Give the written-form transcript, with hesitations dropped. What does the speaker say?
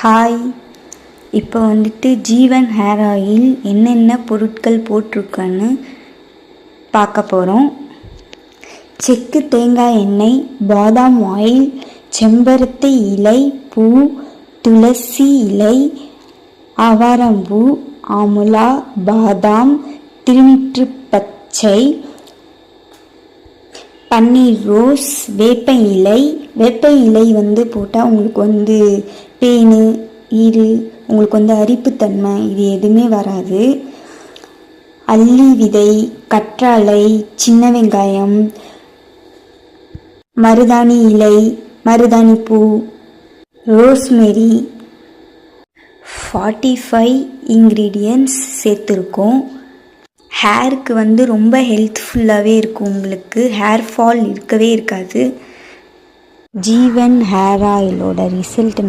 Hi. இப்போ வந்துட்டு ஜீவன் hair oil என்னென்ன பொருட்கள் போட்டிருக்கன்னு பார்க்க போகிறோம். செக்கு தேங்காய் எண்ணெய், பாதாம் ஆயில், செம்பருத்தி இலை பூ, துளசி இலை, ஆவாரம்பூ, ஆமுலா, பாதாம், திருநீற்று பச்சை, பன்னீர் ரோஸ், வேப்ப இலை. வேப்ப இலை போட்டால் உங்களுக்கு பேனு, ஈறு, உங்களுக்கு அரிப்புத்தன்மை இது எதுவுமே வராது. அல்லி விதை, கற்றாழை, சின்ன வெங்காயம், மருதாணி இலை, மருதாணி பூ, ரோஸ்மெரி, 45 இன்க்ரீடியன்ட்ஸ் சேர்த்துருக்கோம். ஹேருக்கு ரொம்ப ஹெல்த்ஃபுல்லாகவே இருக்கும். உங்களுக்கு ஹேர் ஃபால் இருக்கவே இருக்காது. ஜீவன் ஹேர் ஆயிலோட ரிசல்ட்